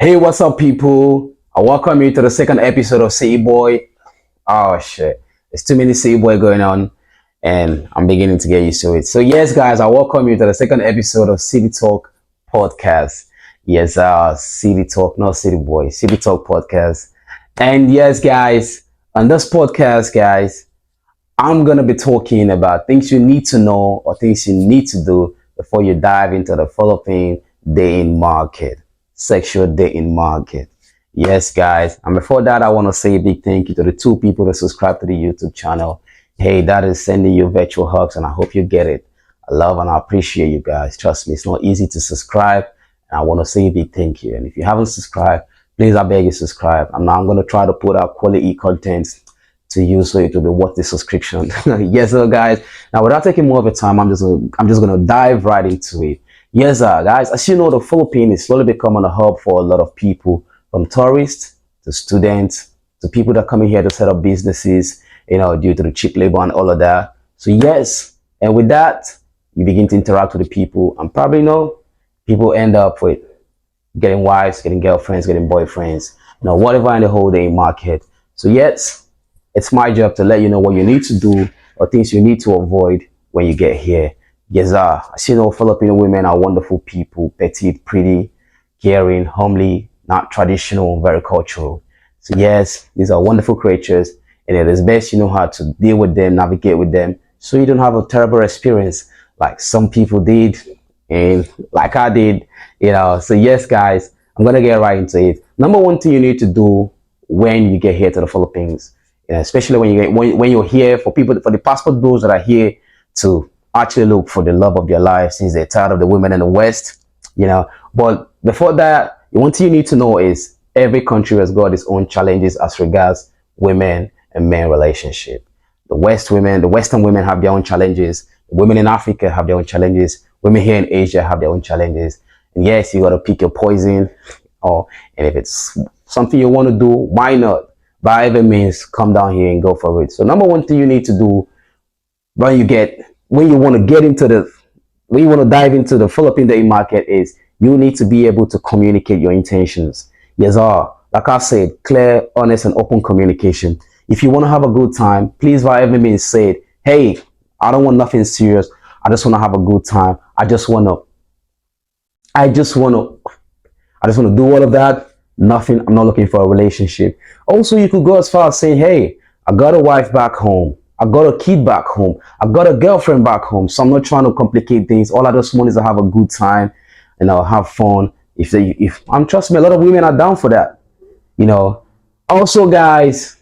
Hey, what's up, people? I welcome you to the second episode of City Boy. Oh shit, there's too many City Boy going on, and I'm beginning to get used to it. So yes, guys, I welcome you to the second episode of City Talk podcast. Yes, City Talk, not City Boy, City Talk podcast. And yes, guys, on this podcast, guys, I'm gonna be talking about things you need to know or things you need to do before you dive into the Philippine dating market, sexual dating market. Yes, guys. And before that, I want to say a big thank you to the two people that subscribe to the YouTube channel. Hey, that is sending you virtual hugs, and I hope you get it. I love and I appreciate you guys. Trust me, it's not easy to subscribe, and I want to say a big thank you. And if you haven't subscribed, please, I beg you, subscribe. And now I'm going to try to put out quality content to you so it will be worth the subscription. Yes, sir, guys. Now, without taking more of your time, I'm just gonna dive right into it. Yes, sir, guys. As you know, the Philippines is slowly becoming a hub for a lot of people, from tourists to students to people that come in here to set up businesses. Due to the cheap labor and all of that. So yes, and with that, you begin to interact with the people, and probably people end up with getting wives, getting girlfriends, getting boyfriends, whatever in the whole day market. So yes, it's my job to let you know what you need to do or things you need to avoid when you get here. Yes, as you know, Filipino women are wonderful people, petite, pretty, caring, homely, not traditional, very cultural. So yes, these are wonderful creatures, and it is best you know how to deal with them, navigate with them, so you don't have a terrible experience like some people did, and like I did. So yes, guys, I'm gonna get right into it. Number one thing you need to do when you get here to the Philippines, especially when you're here, for the passport bros that are here to actually look for the love of their life since they're tired of the women in the West. But before that, one thing you need to know is every country has got its own challenges as regards women and men relationship. The Western women have their own challenges. Women in Africa have their own challenges. Women here in Asia have their own challenges. And yes, you got to pick your poison. And if it's something you want to do, why not? By any means, come down here and go for it. So number one thing you need to do when you want to get into the when you want to dive into the Philippine dating market is you need to be able to communicate your intentions. Yes, like I said, clear, honest, and open communication. If you want to have a good time, please by every means say it. Hey, I don't want nothing serious. I just want to have a good time. I just want to do all of that. Nothing. I'm not looking for a relationship. Also, you could go as far as saying, hey, I got a wife back home. I got a kid back home. I got a girlfriend back home. So I'm not trying to complicate things. All I just want is to have a good time and I'll have fun. If I'm trust me, a lot of women are down for that. Also, guys,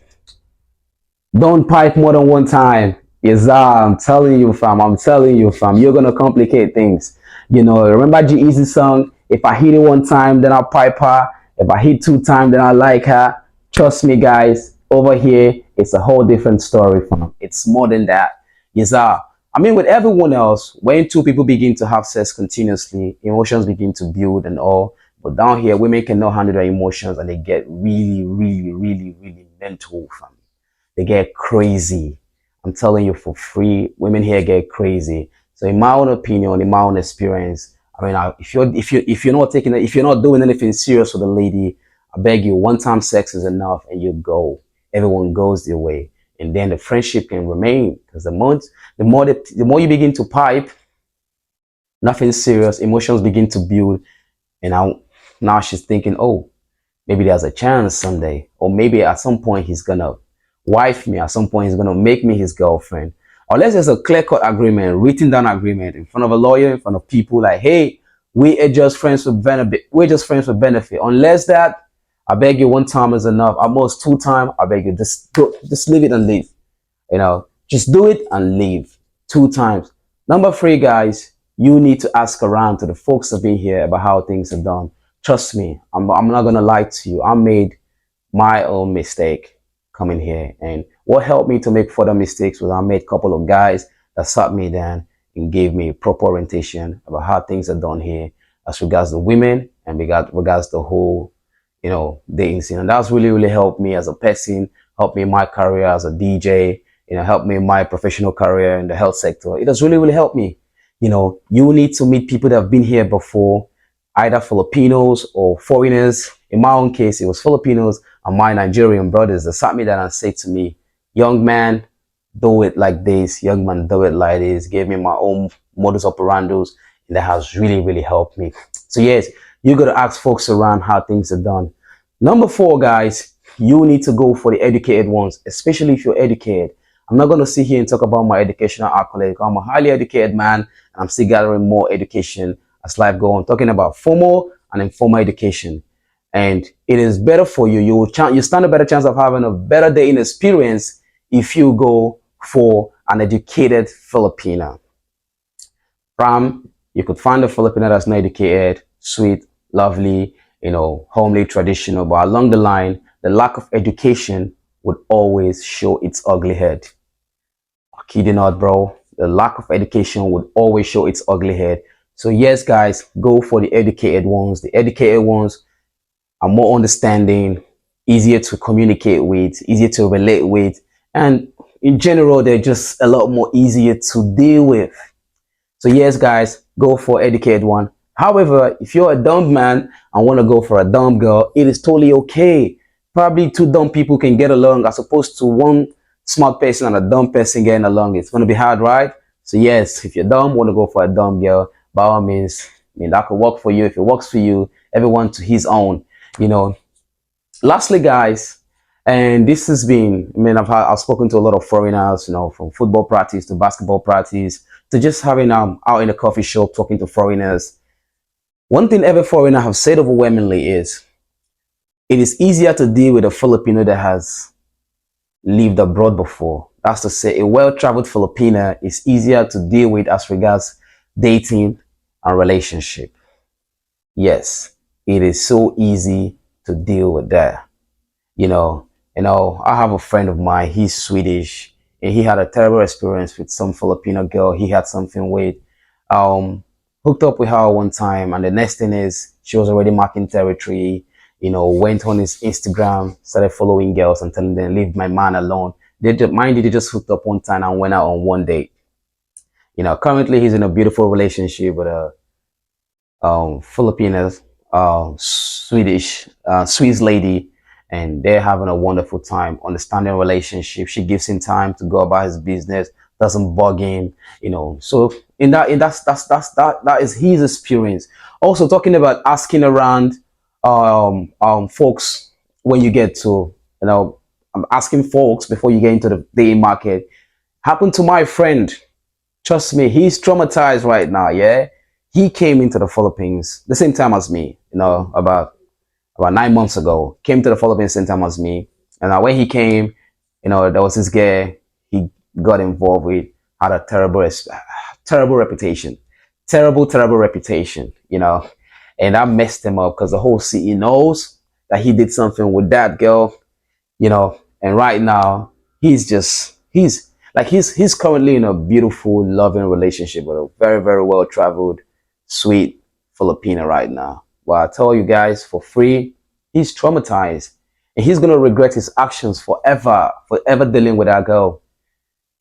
don't pipe more than one time. Yes, I'm telling you, fam. I'm telling you, fam. You're gonna complicate things. Remember G Easy song? If I hit it one time, then I'll pipe her. If I hit two times, then I like her. Trust me, guys. Over here, it's a whole different story, fam. It's more than that. Yes, I mean, with everyone else, when two people begin to have sex continuously, emotions begin to build and all. But down here, women cannot handle their emotions and they get really, really, really, really mental, fam. They get crazy. I'm telling you for free, women here get crazy. So in my own opinion, in my own experience, I mean, if you're not doing anything serious with a lady, I beg you, one time sex is enough, and you go. Everyone goes their way, and then the friendship can remain because the more you begin to pipe, nothing serious, emotions begin to build, and now she's thinking, oh, maybe there's a chance someday, or maybe at some point he's gonna wife me, at some point he's gonna make me his girlfriend. Unless there's a clear-cut agreement, written down agreement in front of a lawyer, in front of people, like, hey, we are just friends with benefit. We're just friends with benefit. Unless that, I beg you, one time is enough. At most two times, I beg you, just leave it and leave. Just do it and leave. Two times. Number three, guys, you need to ask around to the folks that have been here about how things are done. Trust me, I'm not gonna lie to you. I made my own mistake coming here, and what helped me to make further mistakes was I met a couple of guys that sat me down and gave me proper orientation about how things are done here as regards the women and regards the whole dating scene. And that's really, really helped me as a person, helped me in my career as a DJ, helped me in my professional career in the health sector. It has really, really helped me. You need to meet people that have been here before, either Filipinos or foreigners, in my own case, it was Filipinos and my Nigerian brothers that sat me down and said to me, young man, do it like this, young man, do it like this, gave me my own modus operandus, and that has really, really helped me. So yes, you got to ask folks around how things are done. Number four, guys, you need to go for the educated ones, especially if you're educated. I'm not going to sit here and talk about my educational accolade. I'm a highly educated man, and I'm still gathering more education as life goes on. Talking about formal and informal education, and it is better for you. You stand a better chance of having a better dating experience if you go for an educated Filipina. From you could find a Filipina that's not educated, sweet, lovely, homely, traditional, but along the line, the lack of education would always show its ugly head. I kid you not, bro. The lack of education would always show its ugly head. So yes, guys, go for the educated ones. The educated ones are more understanding, easier to communicate with, easier to relate with, and in general, they're just a lot more easier to deal with. So yes, guys, go for educated one. However, if you're a dumb man and want to go for a dumb girl, it is totally okay. Probably two dumb people can get along as opposed to one smart person and a dumb person getting along. It's going to be hard, right? So yes, if you're dumb, want to go for a dumb girl, by all means, that could work for you. If it works for you, everyone to his own, you know. Lastly, guys, and this has been, I've spoken to a lot of foreigners, from football practice to basketball practice to just having out in a coffee shop talking to foreigners. One thing every foreigner have said overwhelmingly is it is easier to deal with a Filipino that has lived abroad before. That's to say, a well-traveled Filipina is easier to deal with as regards dating and relationship. Yes, it is so easy to deal with that. I have a friend of mine, he's Swedish, and he had a terrible experience with some Filipino girl he had something with. Um, Hooked up with her one time, and the next thing is she was already marking territory, went on his Instagram, started following girls and telling them, leave my man alone. Mind you, they just hooked up one time and went out on one date. Currently he's in a beautiful relationship with a Filipinas, Swiss lady, and they're having a wonderful time, understanding relationship. She gives him time to go about his business, doesn't bug him, So that is his experience. Also talking about asking around, folks when you get to, asking folks before you get into the dating market. Happened to my friend. Trust me, he's traumatized right now. Yeah, he came into the Philippines the same time as me. About 9 months ago. Came to the Philippines same time as me. And when he came, there was this guy he got involved with, had a terrible reputation, terrible reputation. And that messed him up because the whole city knows that he did something with that girl. And right now he's currently in a beautiful, loving relationship with a very, very well traveled, sweet Filipina right now. Well, I tell you guys for free, he's traumatized and he's gonna regret his actions forever dealing with that girl.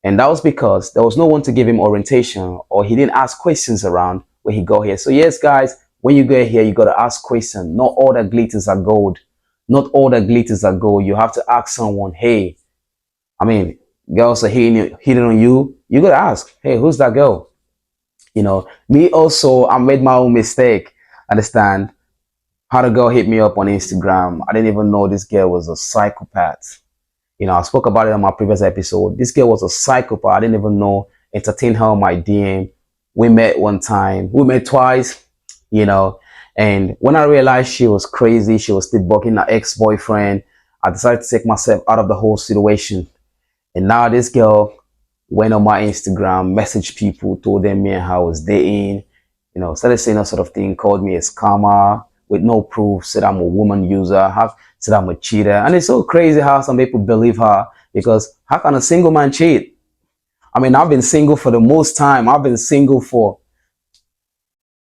And that was because there was no one to give him orientation, or he didn't ask questions around when he got here. So yes, guys, when you get here, you gotta ask questions. Not all that glitters are gold. Not all that glitters are gold. You have to ask someone, hey, girls are hitting on you. You gotta ask, hey, who's that girl? Me also, I made my own mistake. Understand? How the girl hit me up on Instagram. I didn't even know this girl was a psychopath. I spoke about it on my previous episode. This girl was a psychopath. I didn't even know. Entertained her on my DM. We met one time. We met twice, And when I realized she was crazy, she was still bugging her ex-boyfriend, I decided to take myself out of the whole situation. And now this girl went on my Instagram, messaged people, told them me and her was dating, started saying that sort of thing, called me a scammer with no proof, said I'm a woman user, said I'm a cheater. And it's so crazy how some people believe her, because how can a single man cheat? I've been single for the most time. I've been single for,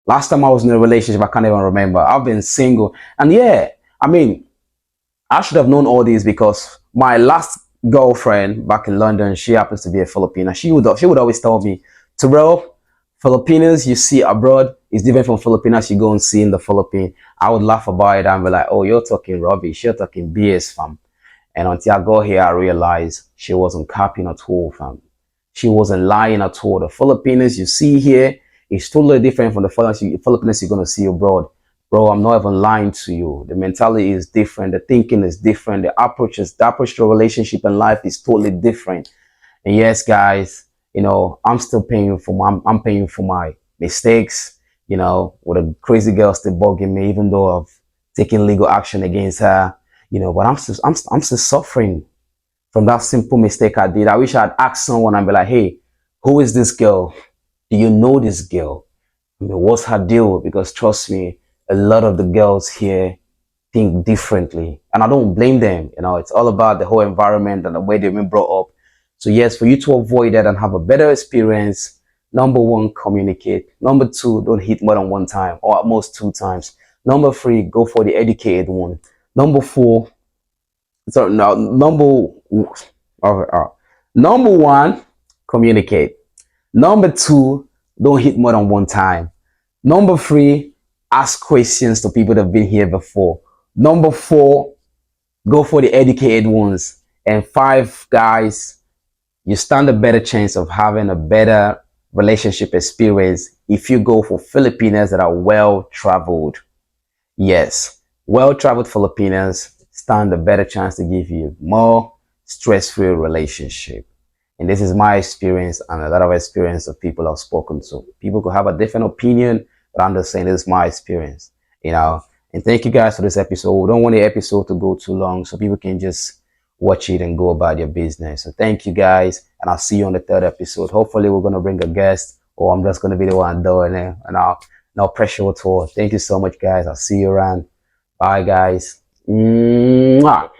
last time I was in a relationship, I can't even remember. I've been single. And yeah, I should have known all this because my last girlfriend back in London, she happens to be a Filipina. She would always tell me, Terrell, Filipinos you see abroad is different from Filipinas you go and see in the Philippines. I would laugh about it and be like, oh, you're talking rubbish, you're talking BS, fam. And until I got here, I realized she wasn't copying at all, fam. She wasn't lying at all. The Filipinos you see here is totally different from the Filipinos you're going to see abroad. Bro, I'm not even lying to you. The mentality is different. The thinking is different. The approach to a relationship and life is totally different. And yes, guys, I'm still paying for I'm paying for my mistakes, with a crazy girl still bugging me, even though I've taken legal action against her, but I'm still suffering from that simple mistake I did. I wish I'd asked someone and be like, hey, who is this girl? Do you know this girl? I mean, what's her deal? Because trust me, a lot of the girls here think differently. And I don't blame them. It's all about the whole environment and the way they've been brought up. So yes, for you to avoid that and have a better experience, number one, communicate. Number two, don't hit more than one time or at most two times. Number three, go for the educated one. Number four, so now number one, communicate. Number two, don't hit more than one time. Number three, ask questions to people that have been here before. Number four, go for the educated ones. And five, guys, you stand a better chance of having a better relationship experience if you go for Filipinas that are well traveled. Yes, well traveled Filipinas stand a better chance to give you more stress free relationship. And this is my experience and a lot of experience of people I've spoken to. People could have a different opinion, but I'm just saying this is my experience, you know. And thank you guys for this episode. We don't want the episode to go too long so people can just watch it and go about their business. So thank you guys, and I'll see you on the third episode. Hopefully we're gonna bring a guest, or I'm just gonna be the one doing it, and I'll no pressure at all. Thank you so much, guys. I'll see you around. Bye, guys. Mwah.